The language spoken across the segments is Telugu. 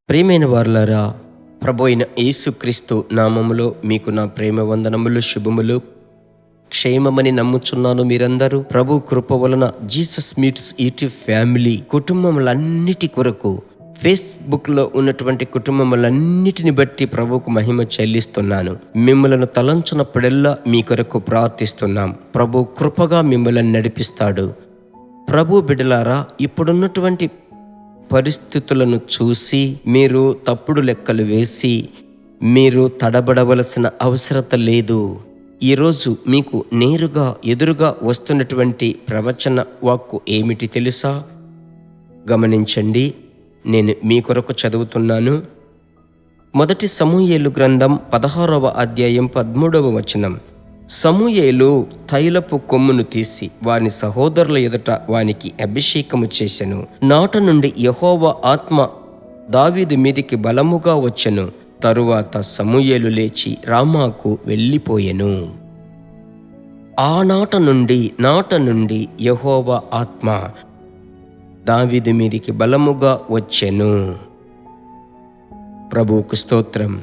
ప్రియమైన వారులారా, ప్రభు అయిన యేసుక్రీస్తు నామములో మీకు నా ప్రేమ వందనములు, శుభములు. క్షేమమని నమ్ముచున్నాను. మీరందరూ ప్రభు కృప వలన జీసస్ మీట్స్ యూట్యూబ్ ఫ్యామిలీ కుటుంబములన్నిటి కొరకు, ఫేస్బుక్లో ఉన్నటువంటి కుటుంబములన్నిటిని బట్టి ప్రభువుకు మహిమ చెల్లిస్తున్నాను. మిమ్మలను తలంచునప్పుడల్లా మీ కొరకు ప్రార్థిస్తున్నాం. ప్రభు కృపగా మిమ్మల్ని నడిపిస్తాడు. ప్రభు బిడ్డలారా, ఇప్పుడున్నటువంటి పరిస్థితులను చూసి మీరు తప్పుడు లెక్కలు వేసి మీరు తడబడవలసిన అవసరత లేదు. ఈరోజు మీకు నేరుగా ఎదురుగా వస్తున్నటువంటి ప్రవచన వాక్కు ఏమిటి తెలుసా? గమనించండి, నేను మీ కొరకు చదువుతున్నాను. మొదటి సమూయేలు గ్రంథం 16వ అధ్యాయం 13వ వచనం. సమూయేలు తైలపు కొమ్మును తీసి వాని సహోదరుల ఎదుట వానికి అభిషేకము చేసెను. నాట నుండి యెహోవా ఆత్మ దావీదు మీదికి బలముగా వచ్చెను. తరువాత సమూయేలు లేచి రామాకు వెళ్ళిపోయెను. ఆ నాట నుండి యెహోవా ఆత్మ దావీదు మీదికి బలముగా వచ్చెను. ప్రభువుకు స్తోత్రం.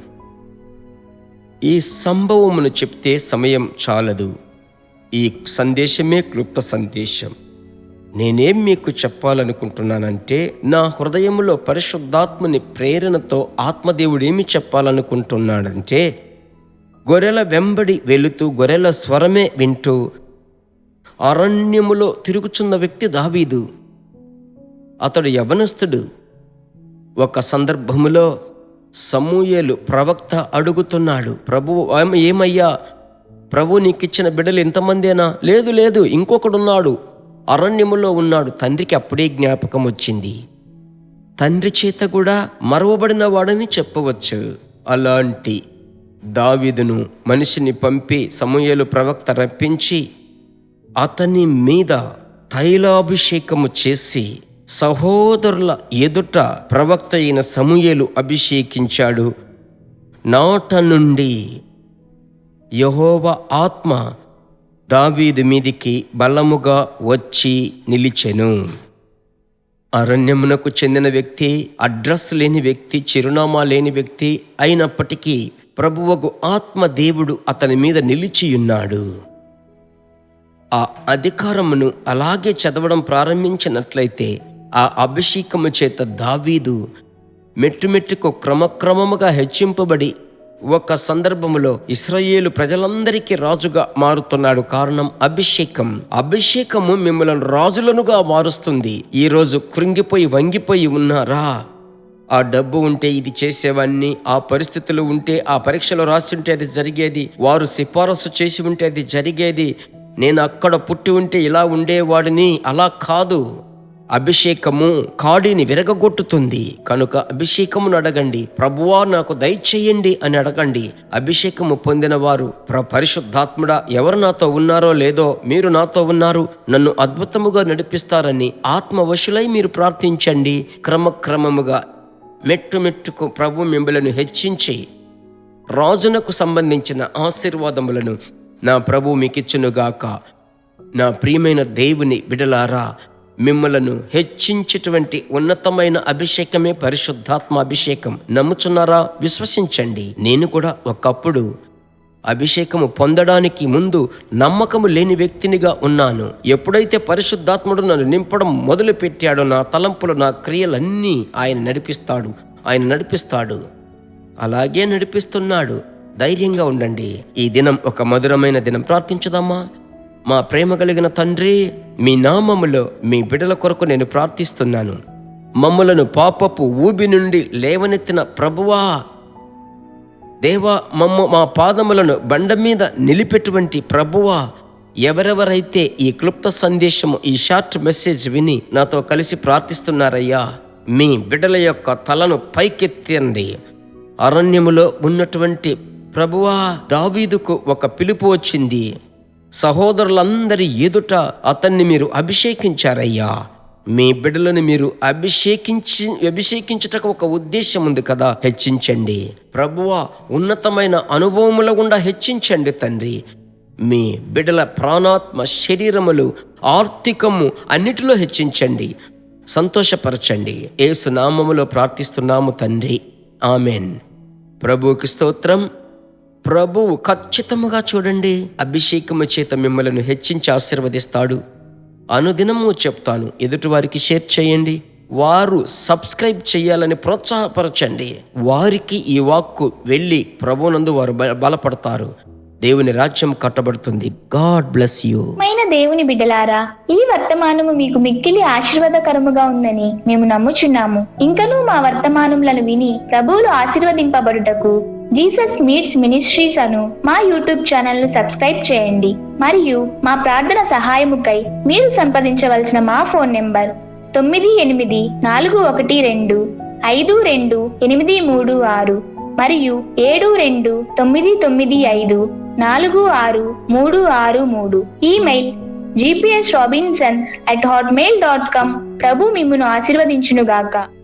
ఈ సంభవమును చెప్తే సమయం చాలదు. ఈ సందేశమే క్లుప్త సందేశం. నేనేం మీకు చెప్పాలనుకుంటున్నానంటే, నా హృదయంలో పరిశుద్ధాత్మని ప్రేరణతో ఆత్మదేవుడు ఏమి చెప్పాలనుకుంటున్నాడంటే, గొర్రెల వెంబడి వెళుతూ గొర్రెల స్వరమే వింటూ అరణ్యములో తిరుగుచున్న వ్యక్తి దావీదు. అతడు యవనస్తుడు. ఒక సందర్భములో సమూయేలు ప్రవక్త అడుగుతున్నాడు, ప్రభువు ఏమయ్యా, ప్రభు నీకిచ్చిన బిడ్డలు ఇంతమందేనా? లేదు, ఇంకొకడున్నాడు, అరణ్యములో ఉన్నాడు. తండ్రికి అప్పుడే జ్ఞాపకం వచ్చింది. తండ్రి చేత కూడా మరవబడిన వాడని చెప్పవచ్చు. అలాంటి దావీదును మనిషిని పంపి సమూయేలు ప్రవక్త రప్పించి అతని మీద తైలాభిషేకము చేసి సహోదరుల ఎదుట ప్రవక్త అయిన సమూయేలు అభిషేకించాడు. నాట నుండి యెహోవా ఆత్మ దావీదు మీదికి బలముగా వచ్చి నిలిచెను. అరణ్యమునకు చెందిన వ్యక్తి, అడ్రస్ లేని వ్యక్తి, చిరునామా లేని వ్యక్తి అయినప్పటికీ ప్రభువగు ఆత్మ దేవుడు అతని మీద నిలిచియున్నాడు. ఆ అధికారమును అలాగే చదవడం ప్రారంభించినట్లయితే ఆ అభిషేకము చేత దావీదు మెట్టుమెట్టుకు క్రమక్రమముగా హెచ్చింపబడి ఒక సందర్భములో ఇశ్రాయేలు ప్రజలందరికీ రాజుగా మారుతున్నాడు. కారణం అభిషేకము మిమ్మల్ని రాజులనుగా మారుస్తుంది. ఈరోజు కృంగిపోయి వంగిపోయి ఉన్నారా? ఆ డబ్బు ఉంటే ఇది చేసేవాన్ని, ఆ పరిస్థితులు ఉంటే, ఆ పరీక్షలు రాసి ఉంటే అది జరిగేది, వారు సిఫారసు చేసి ఉంటే అది జరిగేది, నేను అక్కడ పుట్టి ఉంటే ఇలా ఉండేవాడిని. అలా కాదు. అభిషేకము కాడిని విరగగొట్టుతుంది. కనుక అభిషేకమును అడగండి. ప్రభువా నాకు దయచేయండి అని అడగండి. అభిషేకము పొందిన వారు, పరిశుద్ధాత్ముడా ఎవరు నాతో ఉన్నారో లేదో, మీరు నాతో ఉన్నారు, నన్ను అద్భుతముగా నడిపిస్తారని ఆత్మవశులై మీరు ప్రార్థించండి. క్రమక్రమముగా మెట్టుకు ప్రభు మిమ్మలను హెచ్చించి రాజునకు సంబంధించిన ఆశీర్వాదములను నా ప్రభు మీకిచ్చునుగాక. నా ప్రియమైన దేవుని బిడలారా, మిమ్మలను హెచ్చించేటువంటి ఉన్నతమైన అభిషేకమే పరిశుద్ధాత్మ అభిషేకం. నమ్ముచున్నారా? విశ్వసించండి. నేను కూడా ఒకప్పుడు అభిషేకము పొందడానికి ముందు నమ్మకము లేని వ్యక్తినిగా ఉన్నాను. ఎప్పుడైతే పరిశుద్ధాత్ముడు నన్ను నింపడం మొదలు పెట్టాడో, నా తలంపులు, నా క్రియలన్నీ ఆయన నడిపిస్తాడు. అలాగే నడిపిస్తున్నాడు. ధైర్యంగా ఉండండి. ఈ దినం ఒక మధురమైన దినం. ప్రార్థించుదామా? మా ప్రేమ కలిగిన తండ్రి, మీ నామములో మీ బిడ్డల కొరకు నేను ప్రార్థిస్తున్నాను. మమ్మలను పాపపు ఊబి నుండి లేవనెత్తిన ప్రభువా, దేవా, మా పాదములను బండ మీద నిలిపెటువంటి ప్రభువా, ఎవరెవరైతే ఈ క్లుప్త సందేశము, ఈ షార్ట్ మెసేజ్ విని నాతో కలిసి ప్రార్థిస్తున్నారయ్యా, మీ బిడ్డల యొక్క తలను పైకెత్తండి. అరణ్యములో ఉన్నటువంటి ప్రభువా, దావీదుకు ఒక పిలుపు వచ్చింది. సహోదరులందరి ఎదుట అతన్ని మీరు అభిషేకించారయ్యా. మీ బిడ్డలను మీరు అభిషేకించుటకు ఒక ఉద్దేశం ఉంది కదా. హెచ్చించండి ప్రభువా, ఉన్నతమైన అనుభవముల గుండా హెచ్చించండి తండ్రి. మీ బిడ్డల ప్రాణాత్మ శరీరములు ఆర్థికము అన్నిటిలో హెచ్చించండి. సంతోషపరచండి. యేసు నామములో ప్రార్థిస్తున్నాము తండ్రి, ఆమెన్. ప్రభువుకి స్తోత్రం. ప్రభువు ఖచ్చితముగా చూడండి, అభిషేకము చేత మిమ్మల్ని హెచ్చించి ఆశీర్వదిస్తాడు. అనుదినము చెప్తాను, ఎదుటివారికి షేర్ చేయండి. వారు సబ్స్క్రైబ్ చేయాలని ప్రోత్సాహపరచండి. వారికి ఈ వాక్కు వెళ్ళి ప్రభువునందు వారు బలపడతారు. దేవుని రాజ్యం కట్టబడుతుంది. God bless you. దేవుని బిడ్డలారా, ఈ వర్తమానము మీకు మిక్కిలి ఆశీర్వాదకరముగా ఉందని మేము నమ్ముచున్నాము. ఇంకనూ మా వర్తమానములను విని ప్రభువులు ఆశీర్వదింపబడుటకు జీసస్ మీట్స్ మినిస్ట్రీస్ అను మా యూట్యూబ్ ఛానల్ ను సబ్స్క్రైబ్ చేయండి. మరియు మా ప్రార్థన సహాయముకై మీరు సంప్రదించవలసిన మా ఫోన్ నెంబర్ 9841425236 మరియు 72954636. Email gpsrobinson@hotmail.com. ప్రభు మిమ్మును ఆశీర్వదించునుగాక.